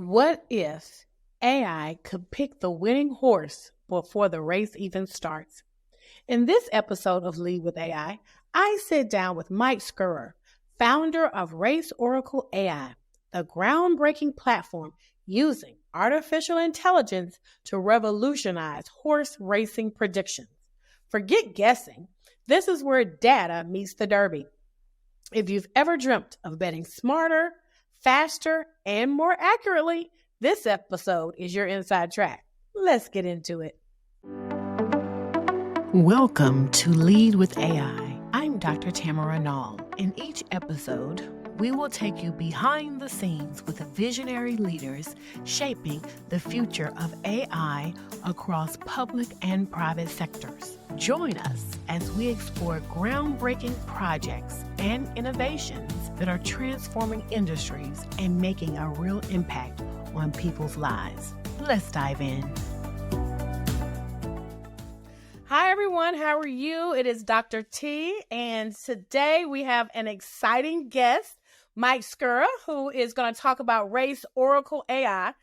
What if AI could pick the winning horse before the race even starts? In this episode of Lead with AI, I sit down with Mike Skura, founder of RaceOracle AI, a groundbreaking platform using artificial intelligence to revolutionize horse racing predictions. Forget guessing. This is where data meets the derby. If you've ever dreamt of betting smarter, faster, and more accurately, this episode is your inside track. Let's get into it. Welcome to Lead with AI. I'm Dr. Tamara Nall. In each episode, we will take you behind the scenes with visionary leaders shaping the future of AI across public and private sectors. Join us as we explore groundbreaking projects and innovations that are transforming industries and making a real impact on people's lives. Let's dive in. Hi, everyone. How are you? It is Dr. T, and today we have an exciting guest, Mike Skura, who is going to talk about RaceOracle AI.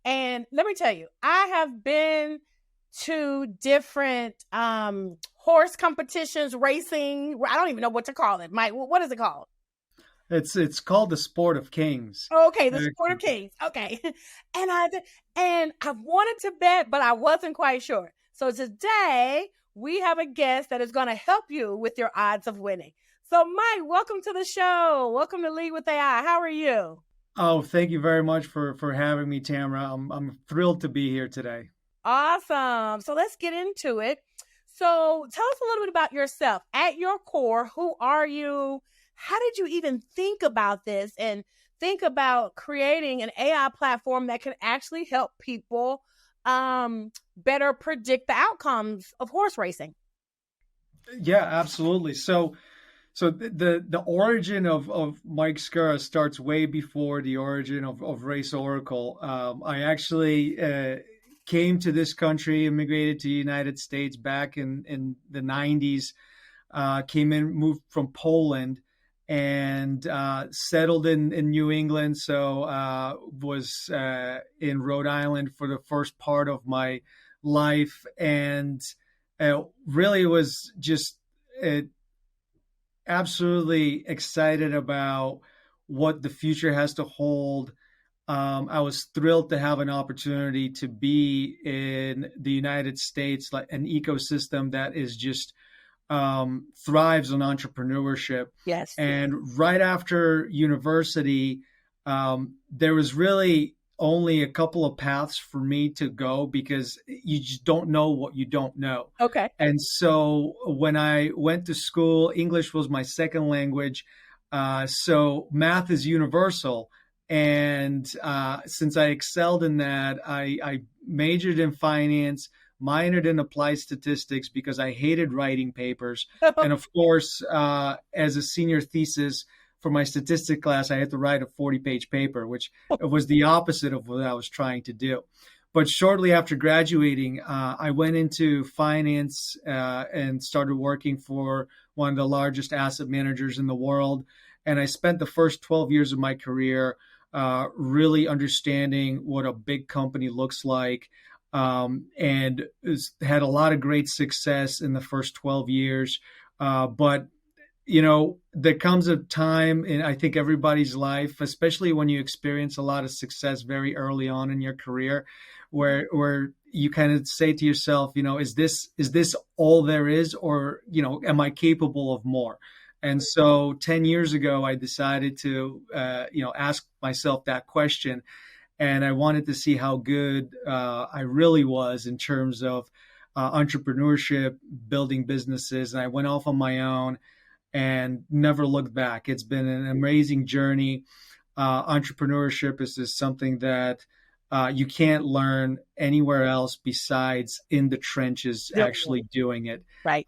And let me tell you, I have been to different horse competitions, racing. I don't even know what to call it. Mike, what is it called? It's called the Sport of Kings. Okay, the Sport of Kings. Okay. And I wanted to bet, but I wasn't quite sure. So today we have a guest that is going to help you with your odds of winning. So Mike, welcome to the show. Welcome to Lead with AI. How are you? Oh, thank you very much for having me, Tamara. I'm thrilled to be here today. Awesome. So let's get into it. So tell us a little bit about yourself. At your core, who are you? How did you even think about this and think about creating an AI platform that can actually help people better predict the outcomes of horse racing? Yeah, absolutely. So the origin of Mike Skura starts way before the origin of RaceOracle. I actually came to this country, immigrated to the United States back in the 90s, moved from Poland, and settled in New England. So was in Rhode Island for the first part of my life, and really was just absolutely excited about what the future has to hold. I was thrilled to have an opportunity to be in the United States, like an ecosystem that is just thrives on entrepreneurship. Yes. And right after university, there was really only a couple of paths for me to go because you just don't know what you don't know. Okay. And so when I went to school, English was my second language. So math is universal. And since I excelled in that, I majored in finance, minored in applied statistics because I hated writing papers. And of course, as a senior thesis for my statistics class, I had to write a 40-page paper, which was the opposite of what I was trying to do. But shortly after graduating, I went into finance and started working for one of the largest asset managers in the world. And I spent the first 12 years of my career really understanding what a big company looks like. And had a lot of great success in the first 12 years. But, there comes a time in, I think, everybody's life, especially when you experience a lot of success very early on in your career, where you kind of say to yourself, is this all there is, or, am I capable of more? And so 10 years ago, I decided to, ask myself that question. And I wanted to see how good I really was in terms of entrepreneurship, building businesses. And I went off on my own and never looked back. It's been an amazing journey. Entrepreneurship is just something that you can't learn anywhere else besides in the trenches, actually doing it. Right.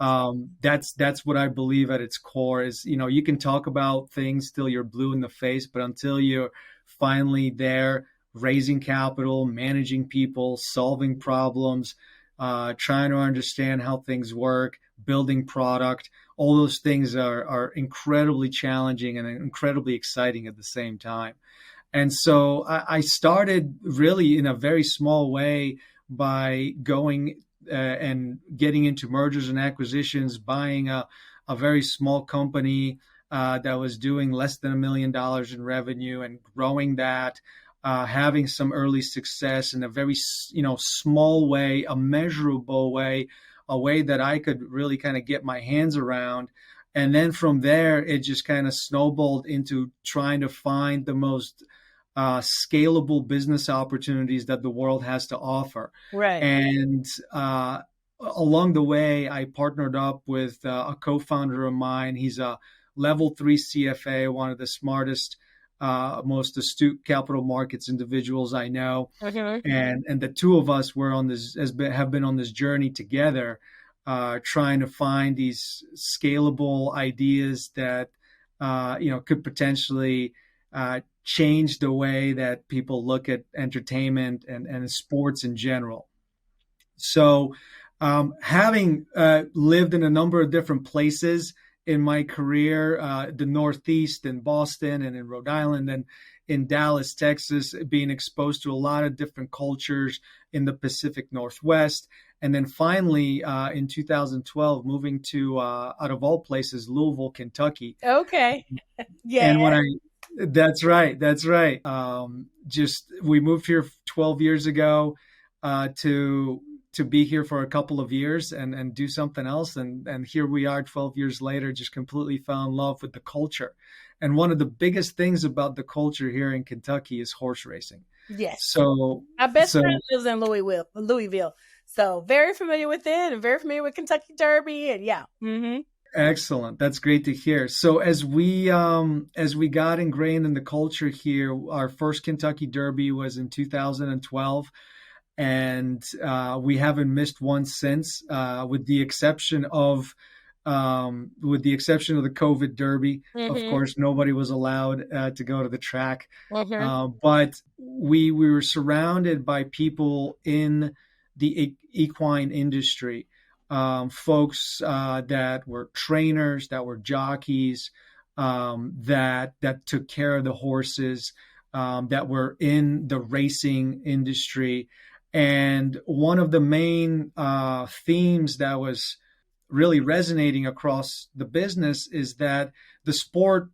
That's what I believe at its core is, you can talk about things till you're blue in the face, but until you're finally there, raising capital, managing people, solving problems, trying to understand how things work, building product, all those things are incredibly challenging and incredibly exciting at the same time. And so I started really in a very small way by going and getting into mergers and acquisitions, buying a very small company that was doing less than $1 million in revenue and growing that, having some early success in a very, small way, a measurable way, a way that I could really kind of get my hands around. And then from there, it just kind of snowballed into trying to find the most scalable business opportunities that the world has to offer. Right. And along the way, I partnered up with a co-founder of mine. He's a level 3 CFA, one of the smartest, most astute capital markets individuals I know. Mm-hmm. And the two of us were on this, have been on this journey together, trying to find these scalable ideas that could potentially change the way that people look at entertainment and sports in general. So, having lived in a number of different places in my career, the Northeast, in Boston, and in Rhode Island, and in Dallas, Texas, being exposed to a lot of different cultures in the Pacific Northwest. And then finally, in 2012, moving to, out of all places, Louisville, Kentucky. Okay. Yeah. And that's right. We moved here 12 years ago to be here for a couple of years and do something else. And here we are 12 years later, just completely fell in love with the culture. And one of the biggest things about the culture here in Kentucky is horse racing. Yes. So my best friend lives in Louisville. So very familiar with it and very familiar with Kentucky Derby. And yeah. Mm-hmm. Excellent. That's great to hear. So as we got ingrained in the culture here, our first Kentucky Derby was in 2012. And we haven't missed one since, with the exception of the COVID Derby. Mm-hmm. Of course, nobody was allowed to go to the track. Mm-hmm. But we were surrounded by people in the equine industry, folks that were trainers, that were jockeys, that took care of the horses, that were in the racing industry. And one of the main themes that was really resonating across the business is that the sport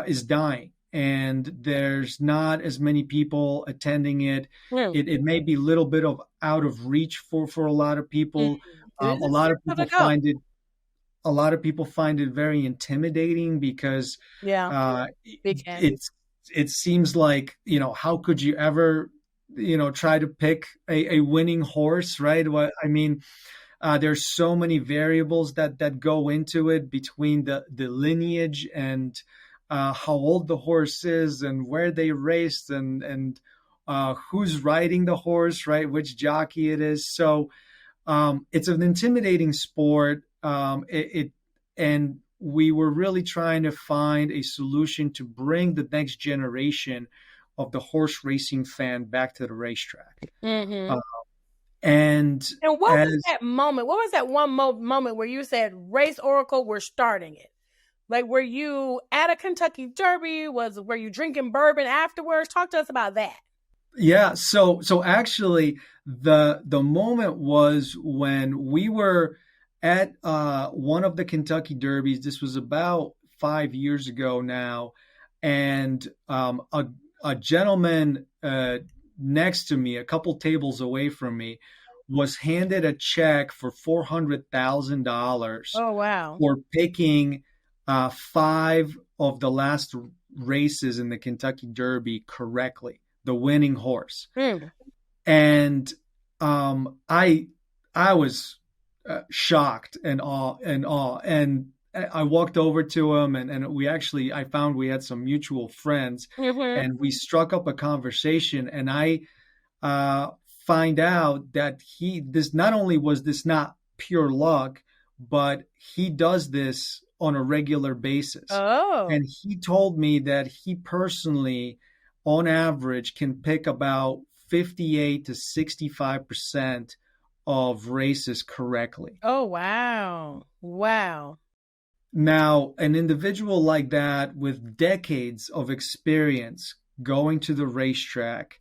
is dying, and there's not as many people attending it. It may be a little bit of out of reach for a lot of people. A lot of people find it very intimidating because it seems like, how could you ever try to pick a winning horse, right? I mean, there's so many variables that go into it, between the lineage and how old the horse is and where they raced and who's riding the horse, right? Which jockey it is. So it's an intimidating sport. And we were really trying to find a solution to bring the next generation of the horse racing fan back to the racetrack. Mm-hmm. And what was that moment? What was that one moment where you said, RaceOracle, we're starting it? Like, were you at a Kentucky Derby? Were you drinking bourbon afterwards? Talk to us about that. Yeah. So actually, the moment was when we were at one of the Kentucky Derbies. This was about 5 years ago now, and a gentleman next to me, a couple tables away from me, was handed a check for $400,000. Oh, wow. For picking 5 of the last races in the Kentucky Derby correctly, the winning horse. And I was shocked and awe. And I walked over to him, and I found we had some mutual friends, and we struck up a conversation. And I find out that this not only was this not pure luck, but he does this on a regular basis. Oh. And he told me that he personally, on average, can pick about 58 to 65% of races correctly. Oh, wow. Wow. Now, an individual like that with decades of experience going to the racetrack,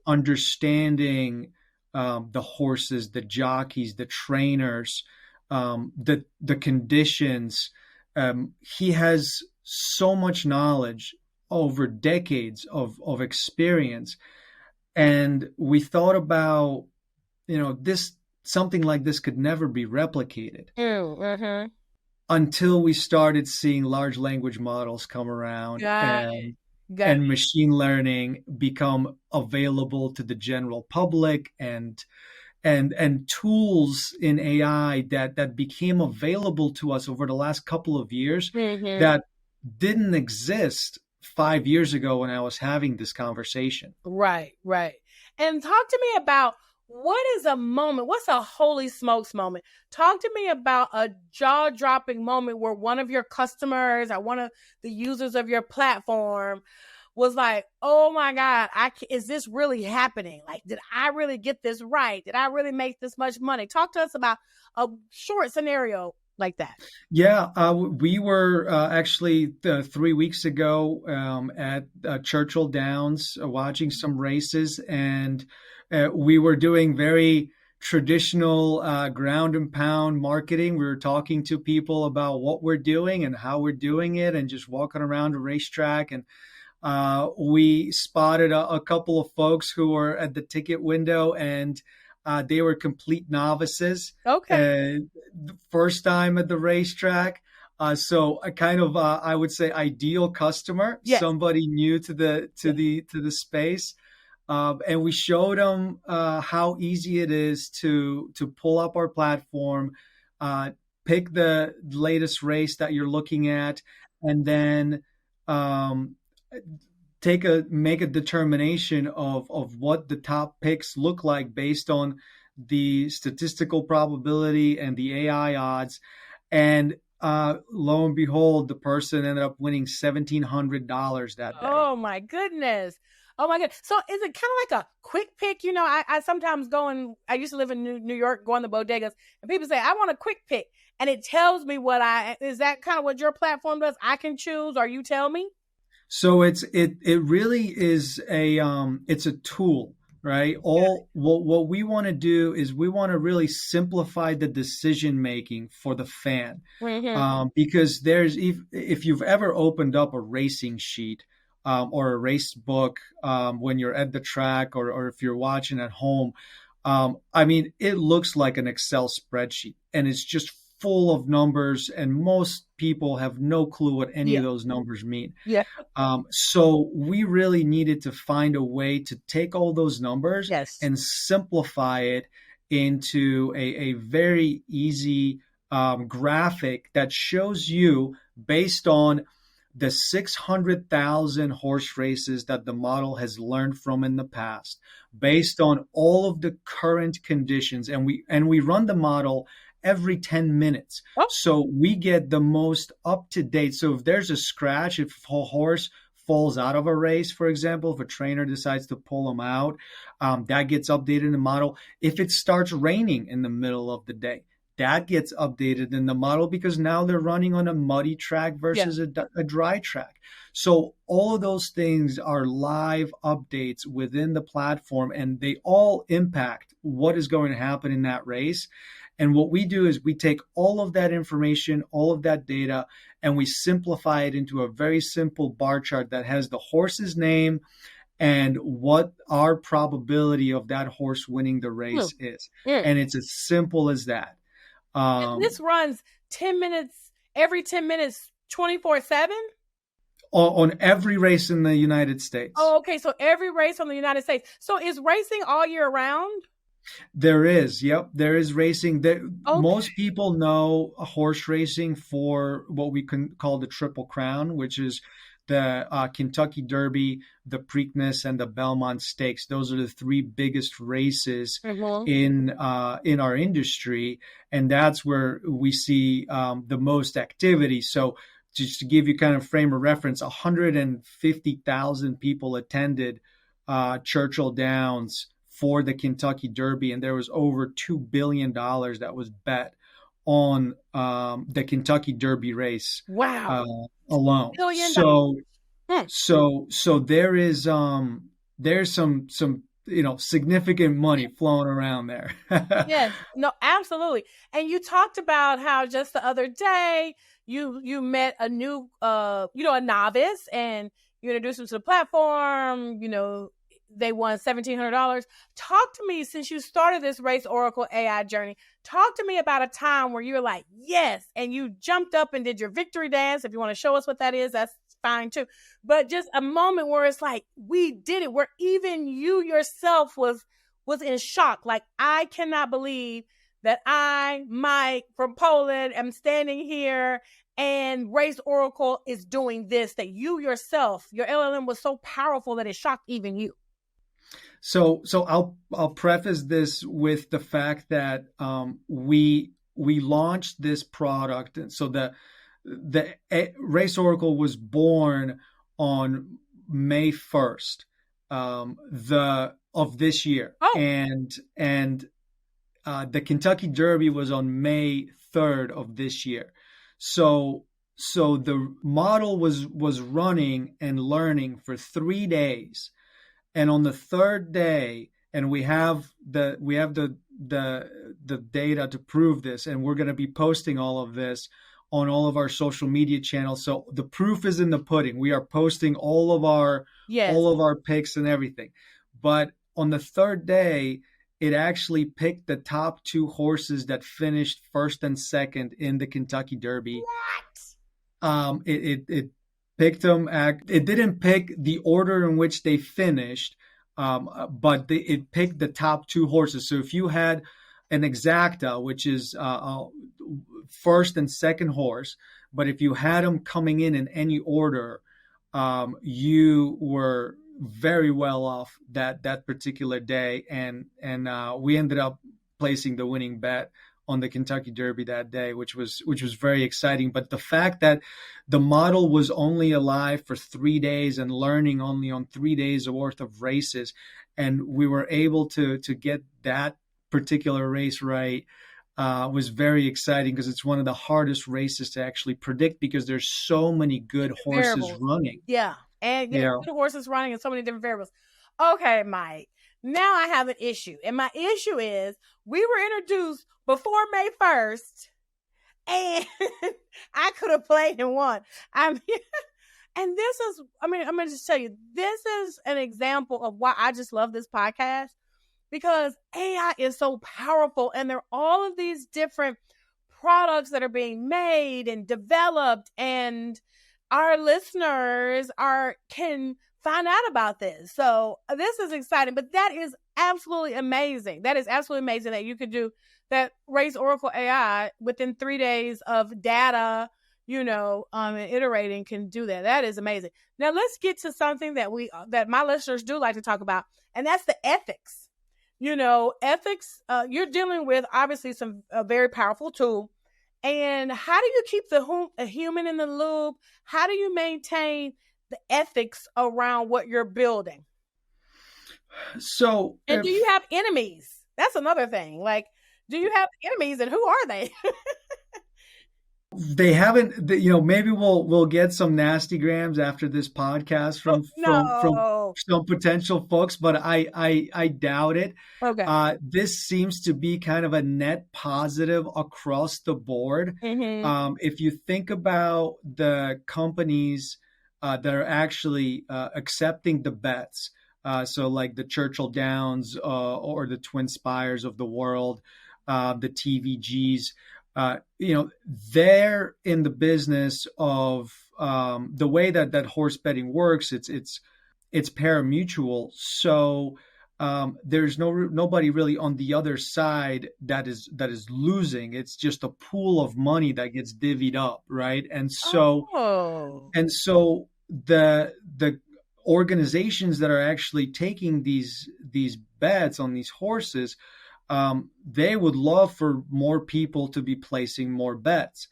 understanding the horses, the jockeys, the trainers, the conditions. He has so much knowledge over decades of experience. And we thought about, this something like this could never be replicated until we started seeing large language models come around and machine learning become available to the general public, and tools in AI that became available to us over the last couple of years that didn't exist 5 years ago when I was having this conversation. Right. And talk to me about, what is a moment? What's a holy smokes moment? Talk to me about a jaw-dropping moment where one of your customers or one of the users of your platform was like, oh my God, is this really happening? Like, did I really get this right? Did I really make this much money? Talk to us about a short scenario like that. Yeah, we were actually 3 weeks ago at Churchill Downs watching some races, and we were doing very traditional ground and pound marketing. We were talking to people about what we're doing and how we're doing it, and just walking around a racetrack. And we spotted a couple of folks who were at the ticket window, and they were complete novices. Okay. First time at the racetrack. So a kind of, I would say, ideal customer, somebody new to the space. And we showed them how easy it is to pull up our platform, pick the latest race that you're looking at, and then make a determination of what the top picks look like based on the statistical probability and the AI odds. And lo and behold, the person ended up winning $1,700 that day. Oh my goodness. So is it kind of like a quick pick? I sometimes I used to live in New York, go on the bodegas, and people say, I want a quick pick. And it tells me is that kind of what your platform does? I can choose, or you tell me? So it really is it's a tool, right? What we want to do is we want to really simplify the decision making for the fan, because if you've ever opened up a racing sheet or a race book when you're at the track, or if you're watching at home, it looks like an Excel spreadsheet, and it's just full of numbers, and most people have no clue what any of those numbers mean. So we really needed to find a way to take all those numbers and simplify it into a very easy graphic that shows you, based on the 600,000 horse races that the model has learned from in the past, based on all of the current conditions, and we run the model every 10 minutes. So we get the most up to date. So if there's a scratch, if a horse falls out of a race, for example, if a trainer decides to pull him out, that gets updated in the model. If it starts raining in the middle of the day, that gets updated in the model, because now they're running on a muddy track versus a dry track. So all of those things are live updates within the platform, and they all impact what is going to happen in that race. And what we do is we take all of that information, all of that data, and we simplify it into a very simple bar chart that has the horse's name and what our probability of that horse winning the race is. And it's as simple as that. And this runs 10 minutes, every 10 minutes, 24/7? On every race in the United States. Oh, okay. So every race on the United States. So is racing all year round? There is. Yep. There is racing. Most people know horse racing for what we can call the Triple Crown, which is the Kentucky Derby, the Preakness, and the Belmont Stakes. Those are the three biggest races in our industry, and that's where we see the most activity. So just to give you kind of frame of reference, 150,000 people attended Churchill Downs for the Kentucky Derby, and there was over $2 billion that was bet on the Kentucky Derby race alone. $2 billion. So Hmm. So there's some significant money flowing around there. Yes, no, absolutely. And you talked about how just the other day you met a new a novice, and you introduced them to the platform. They won $1,700. Talk to me, since you started this RaceOracle AI journey. Talk to me about a time where you were like, yes, and you jumped up and did your victory dance. If you want to show us what that is, that's fine too. But just a moment where it's like, we did it, where even you yourself was in shock. Like, I cannot believe that I, Mike from Poland, am standing here and RaceOracle is doing this, that you yourself, your LLM was so powerful that it shocked even you. So I'll preface this with the fact that we launched this product, and so the RaceOracle was born on May 1st of this year, Oh. and the Kentucky Derby was on May 3rd of this year. So the model was running and learning for 3 days. And on the third day, and we have the data to prove this, and we're going to be posting all of this on all of our social media channels. So the proof is in the pudding. We are posting all of our picks and everything. But on the third day, it actually picked the top 2 horses that finished first and second in the Kentucky Derby. What? It picked them. It didn't pick the order in which they finished, but it picked the top 2 horses. So if you had an exacta, which is first and second horse, but if you had them coming in any order, you were very well off that particular day, and we ended up placing the winning bet on the Kentucky Derby that day, which was very exciting. But the fact that the model was only alive for 3 days and learning only on 3 days worth of races, and we were able to get that particular race right, was very exciting, because it's one of the hardest races to actually predict, because there's so many good horses running. Yeah. And good horses running and so many different variables. Okay, Mike. Now I have an issue. And my issue is, we were introduced before May 1st, and I could have played and won. And this is, I'm going to just tell you, this is an example of why I just love this podcast, because AI is so powerful, and there are all of these different products that are being made and developed, and our listeners can find out about this. So this is exciting, but that is absolutely amazing. That is absolutely amazing that you could do that. RaceOracle AI, within 3 days of data, and iterating, can do that. That is amazing. Now let's get to something that my listeners do like to talk about, and that's the ethics. Ethics, you're dealing with obviously a very powerful tool. And how do you keep a human in the loop? How do you maintain the ethics around what you're building? So, do you have enemies? That's another thing. Like, do you have enemies, and who are they? They haven't, maybe we'll get some nasty grams after this podcast from some potential folks, but I doubt it. Okay. This seems to be kind of a net positive across the board. Mm-hmm. If you think about the companies that are actually accepting the bets, so like the Churchill Downs or the Twin Spires of the world, the TVGs, they're in the business of the way that horse betting works. It's parimutuel. So there's nobody really on the other side that is losing. It's just a pool of money that gets divvied up, right? And so the organizations that are actually taking these bets on these horses, they would love for more people to be placing more bets.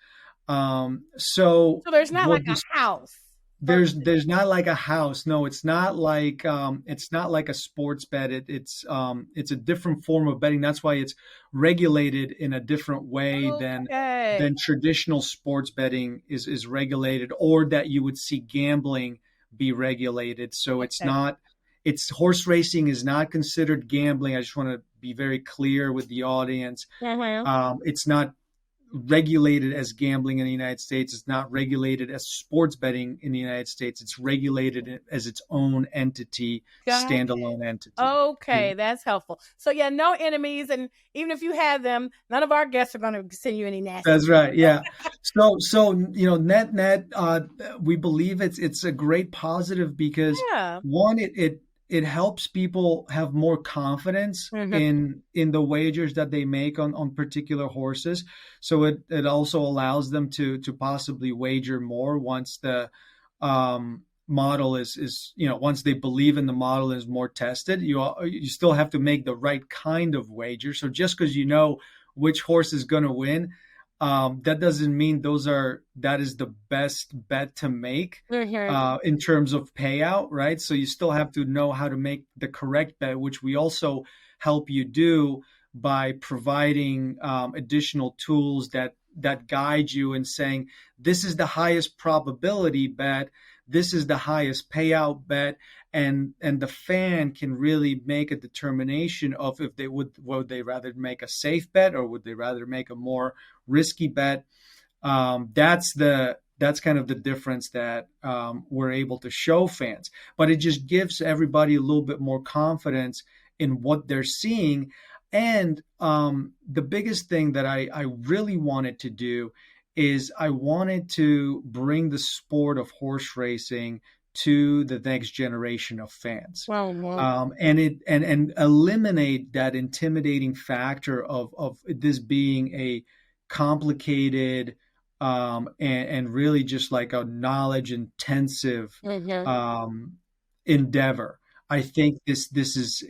So there's not like a house. There's not like a house. No, it's not like a sports bet. It's a different form of betting. That's why it's regulated in a different way than traditional sports betting is regulated, or that you would see gambling be regulated. So it's Okay. not, it's horse racing is not considered gambling. I just want to be very clear with the audience. Mm-hmm. It's not regulated as gambling in the United States. It's not regulated as sports betting in the United States. It's regulated as its own entity, Got it. standalone entity. Yeah. Okay, that's helpful. So yeah, no enemies, and even if you have them, none of our guests are going to send you any nasty. That's right. Yeah. So net, we believe it's a great positive because Yeah. one, it helps people have more confidence Mm-hmm. in the wagers that they make on particular horses. So it also allows them to possibly wager more once the model is once they believe in the model is more tested. You still have to make the right kind of wager. So just because you know which horse is going to win, that doesn't mean that is the best bet to make Mm-hmm. in terms of payout, right? So you still have to know how to make the correct bet, which we also help you do by providing additional tools that guide you in saying this is the highest probability bet, this is the highest payout bet, and the fan can really make a determination of if they would they rather make a safe bet or would they rather make a more risky bet. That's kind of the difference that we're able to show fans, but it just gives everybody a little bit more confidence in what they're seeing. And the biggest thing that I really wanted to do is I wanted to bring the sport of horse racing to the next generation of fans, Well, and eliminate that intimidating factor of this being a complicated and really just like a knowledge intensive mm-hmm. endeavor. I think this is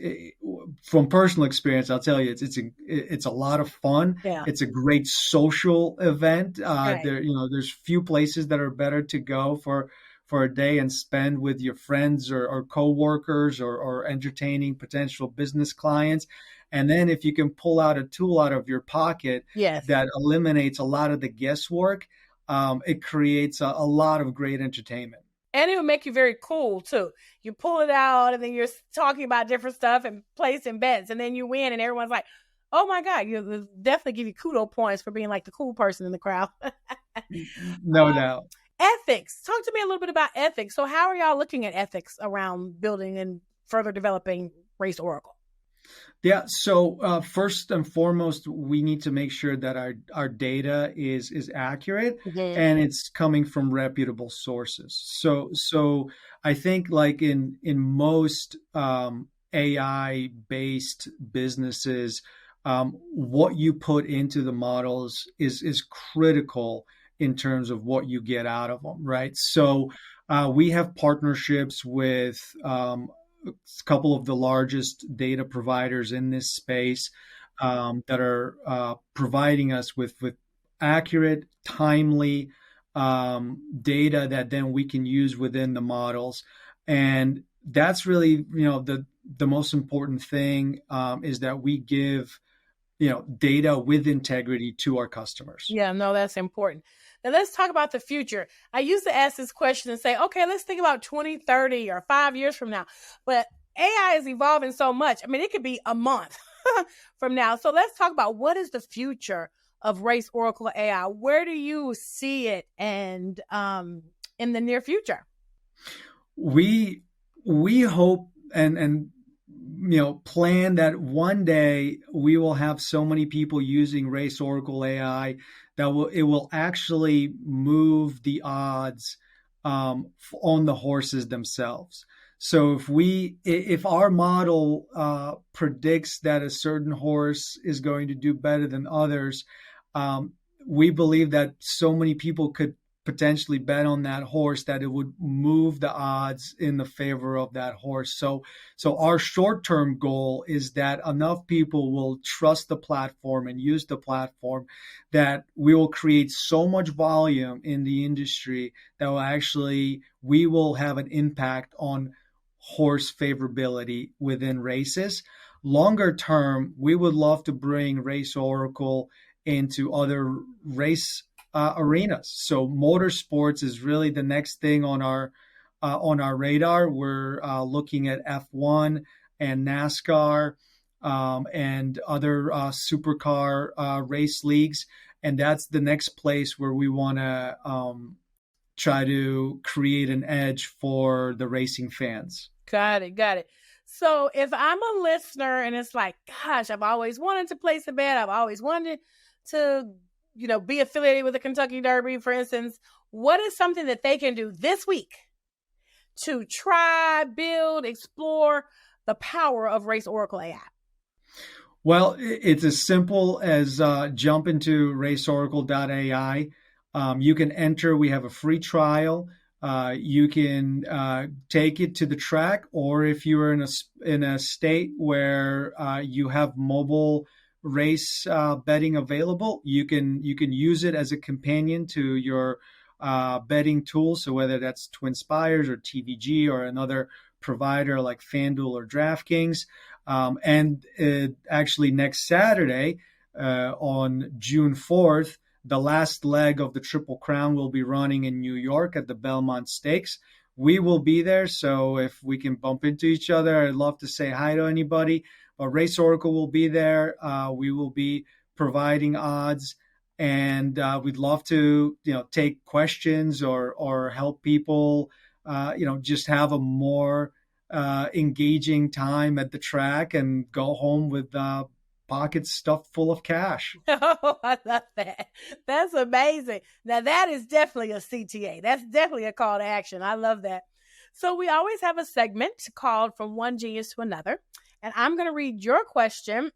from personal experience. I'll tell you, it's a lot of fun. Yeah. It's a great social event. Right. There's few places that are better to go for a day and spend with your friends or coworkers or entertaining potential business clients. And then if you can pull out a tool out of your pocket Yes. that eliminates a lot of the guesswork, it creates a lot of great entertainment. And it would make you very cool too. You pull it out and then you're talking about different stuff and placing bets, and then you win and everyone's like, oh my God, you definitely give you kudo points for being like the cool person in the crowd. No doubt. Ethics. Talk to me a little bit about ethics. So how are y'all looking at ethics around building and further developing RaceOracle? Yeah. So first and foremost, we need to make sure that our data is accurate Mm-hmm. and it's coming from reputable sources. So I think like in most AI based businesses, what you put into the models is critical in terms of what you get out of them, right? So we have partnerships with a couple of the largest data providers in this space that are providing us with accurate, timely data that then we can use within the models. And that's really, the most important thing is that we give, data with integrity to our customers. Yeah, no, that's important. Now let's talk about the future. I used to ask this question and say, okay, let's think about 2030 or 5 years from now. But AI is evolving so much. I mean, it could be a month from now. So let's talk about what is the future of RaceOracle AI? Where do you see it and in the near future? We hope and plan that one day we will have so many people using RaceOracle AI that it will actually move the odds on the horses themselves. So if our model predicts that a certain horse is going to do better than others, we believe that so many people could potentially bet on that horse that it would move the odds in the favor of that horse. So our short-term goal is that enough people will trust the platform and use the platform that we will create so much volume in the industry that we will have an impact on horse favorability within races. Longer term, we would love to bring RaceOracle into other race arenas. So motorsports is really the next thing on our on our radar. We're looking at F1 and NASCAR and other supercar race leagues. And that's the next place where we want to try to create an edge for the racing fans. Got it. Got it. So if I'm a listener and it's like, gosh, I've always wanted to place a bet. I've always wanted to, be affiliated with the Kentucky Derby, for instance, what is something that they can do this week to try, build, explore the power of RaceOracle AI? Well, it's as simple as jump into RaceOracle.ai. You can enter. We have a free trial. You can take it to the track, or if you are in a state where you have mobile race betting available, you can use it as a companion to your betting tool. So whether that's TwinSpires or TVG or another provider like FanDuel or DraftKings. And actually next Saturday on June 4th, the last leg of the Triple Crown will be running in New York at the Belmont Stakes. We will be there, so if we can bump into each other, I'd love to say hi to anybody. But RaceOracle will be there. We will be providing odds, and we'd love to, take questions or help people, just have a more engaging time at the track and go home with pockets stuffed full of cash. Oh, I love that. That's amazing. Now that is definitely a CTA. That's definitely a call to action. I love that. So we always have a segment called From One Genius to Another. And I'm going to read your question,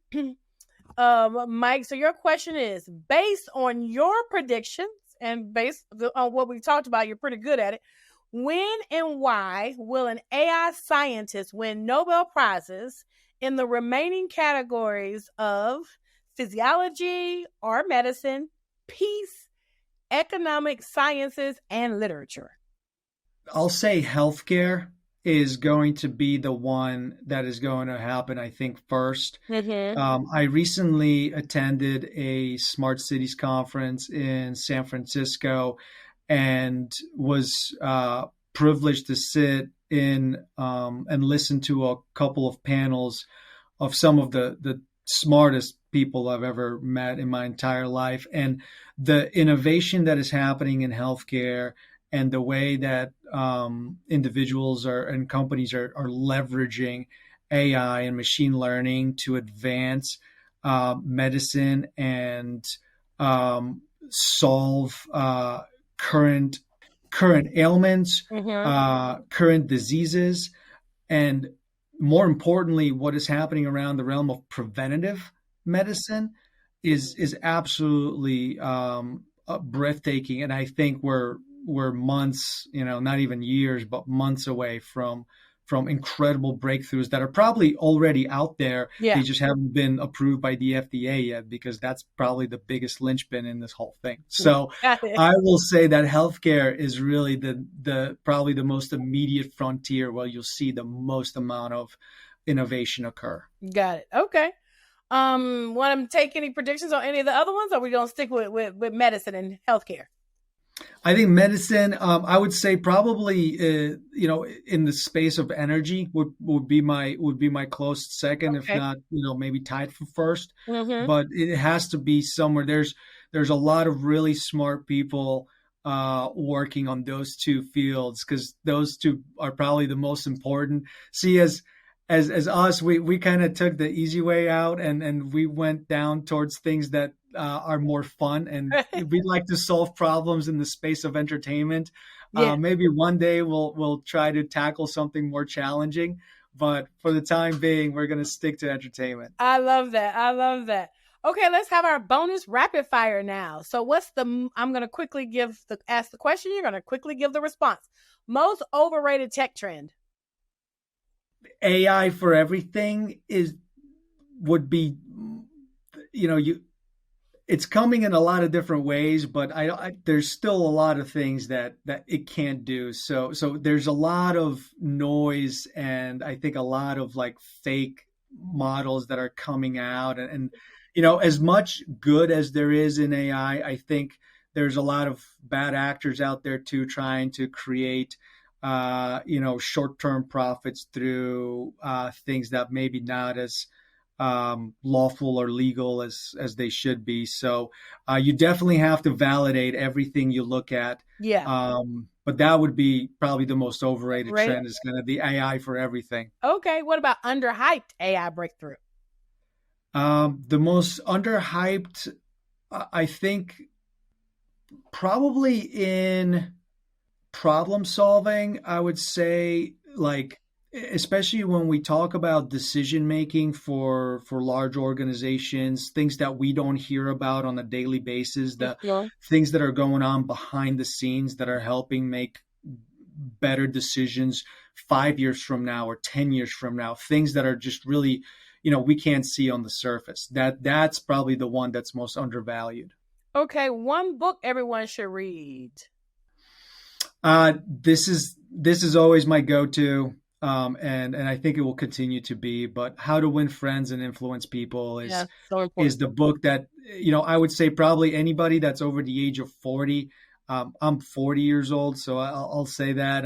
Mike. So your question is, based on your predictions and based on what we talked about, you're pretty good at it. When and why will an AI scientist win Nobel Prizes in the remaining categories of physiology or medicine, peace, economic sciences, and literature? I'll say healthcare is going to be the one that is going to happen, I think, first. I recently attended a Smart Cities conference in San Francisco and was privileged to sit in and listen to a couple of panels of some of the smartest people I've ever met in my entire life. And the innovation that is happening in healthcare and the way that individuals and companies are leveraging AI and machine learning to advance medicine and solve current ailments, current diseases, and more importantly, what is happening around the realm of preventative medicine is absolutely breathtaking. And I think we're months, not even years, but months away from incredible breakthroughs that are probably already out there. Yeah. They just haven't been approved by the FDA yet, because that's probably the biggest linchpin in this whole thing. So I will say that healthcare is really the probably the most immediate frontier where you'll see the most amount of innovation occur. Got it. Okay. Want to take any predictions on any of the other ones, or are we going to stick with medicine and healthcare? I think medicine, I would say probably, in the space of energy would be my close second, if not, maybe tied for first. But it has to be somewhere. There's a lot of really smart people working on those two fields, because those two are probably the most important. See, as us, we kind of took the easy way out and we went down towards things that are more fun, and we'd like to solve problems in the space of entertainment. Yeah. Maybe one day we'll try to tackle something more challenging, but for the time being, we're going to stick to entertainment. I love that. Okay, let's have our bonus rapid fire now. So I'm going to quickly ask the question. You're going to quickly give the response. Most overrated tech trend? AI for everything would be, it's coming in a lot of different ways, but there's still a lot of things that it can't do. So there's a lot of noise, and I think a lot of like fake models that are coming out, and as much good as there is in AI, I think there's a lot of bad actors out there too, trying to create short-term profits through things that maybe not as lawful or legal as they should be. So you definitely have to validate everything you look at. Yeah. But that would be probably the most overrated Right. trend, is kind of the AI for everything. Okay. What about underhyped AI breakthrough? The most underhyped, I think, probably in problem solving, I would say, like, especially when we talk about decision making for large organizations, things that we don't hear about on a daily basis, the things that are going on behind the scenes that are helping make better decisions 5 years from now or 10 years from now, things that are just really, we can't see on the surface. That's probably the one that's most undervalued. Okay, one book everyone should read. This is always my go-to, and I think it will continue to be. But How to Win Friends and Influence People is the book that, I would say probably anybody that's over the age of 40. I'm 40 years old, so I'll say that.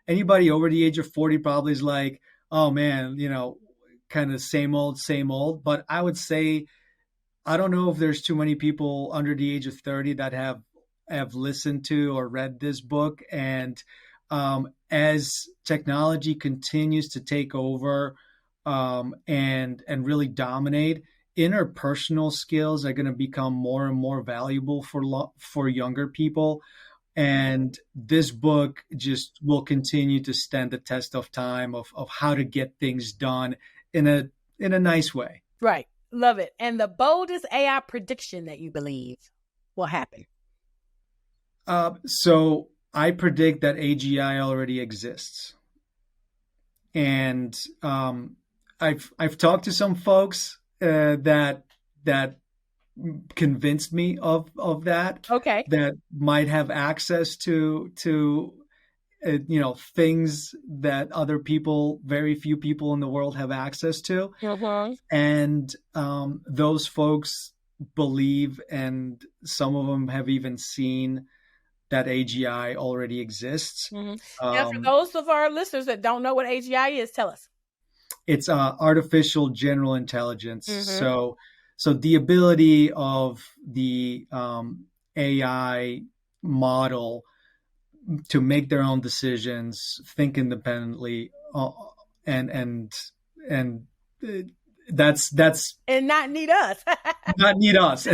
Anybody over the age of 40 probably is like, oh man, kind of same old. But I would say, I don't know if there's too many people under the age of 30 that have listened to or read this book. And as technology continues to take over and really dominate, interpersonal skills are going to become more and more valuable for younger people. And this book just will continue to stand the test of time of how to get things done in a nice way. Right. Love it. And the boldest AI prediction that you believe will happen? So I predict that AGI already exists. And I've talked to some folks that convinced me of that. Okay. That might have access to things that other people, very few people in the world have access to. Mm-hmm. And those folks believe, and some of them have even seen, that AGI already exists. Mm-hmm. Now, for those of our listeners that don't know what AGI is, tell us. It's artificial general intelligence. Mm-hmm. So the ability of the AI model to make their own decisions, think independently, and that's and not need us. not need us.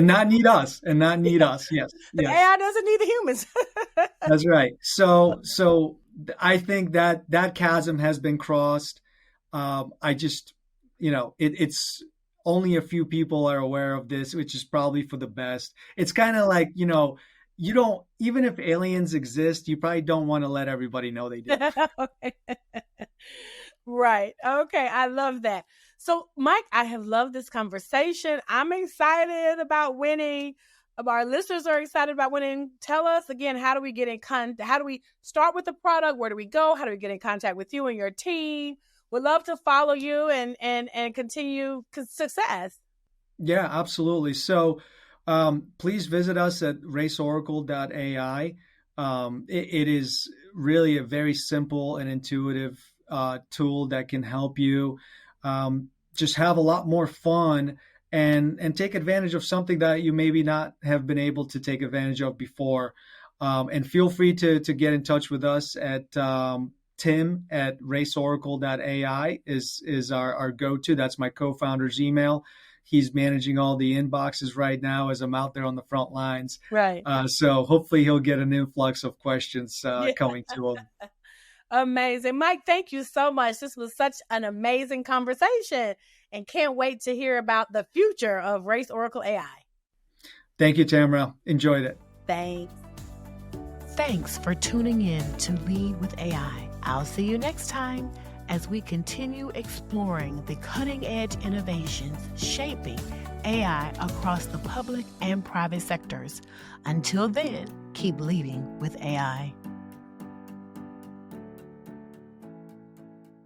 Yes. The AI doesn't need the humans. That's right. So I think that chasm has been crossed. I just, it's only a few people are aware of this, which is probably for the best. It's kind of like, you don't, even if aliens exist, you probably don't want to let everybody know they do. Right. Okay. I love that. So, Mike, I have loved this conversation. I'm excited about winning. Our listeners are excited about winning. Tell us again, how do we get in contact? How do we start with the product? Where do we go? How do we get in contact with you and your team? We'd love to follow you and continue success. Yeah, absolutely. So please visit us at RaceOracle AI. It is really a very simple and intuitive tool that can help you just have a lot more fun and take advantage of something that you maybe not have been able to take advantage of before. And feel free to get in touch with us at Tim at RaceOracle.ai is our go-to. That's my co-founder's email. He's managing all the inboxes right now as I'm out there on the front lines. Right. So hopefully he'll get an influx of questions coming to him. Amazing. Mike, thank you so much. This was such an amazing conversation, and can't wait to hear about the future of RaceOracle AI. Thank you, Tamara. Enjoyed it. Thanks. Thanks for tuning in to Lead with AI. I'll see you next time as we continue exploring the cutting-edge innovations shaping AI across the public and private sectors. Until then, keep leading with AI.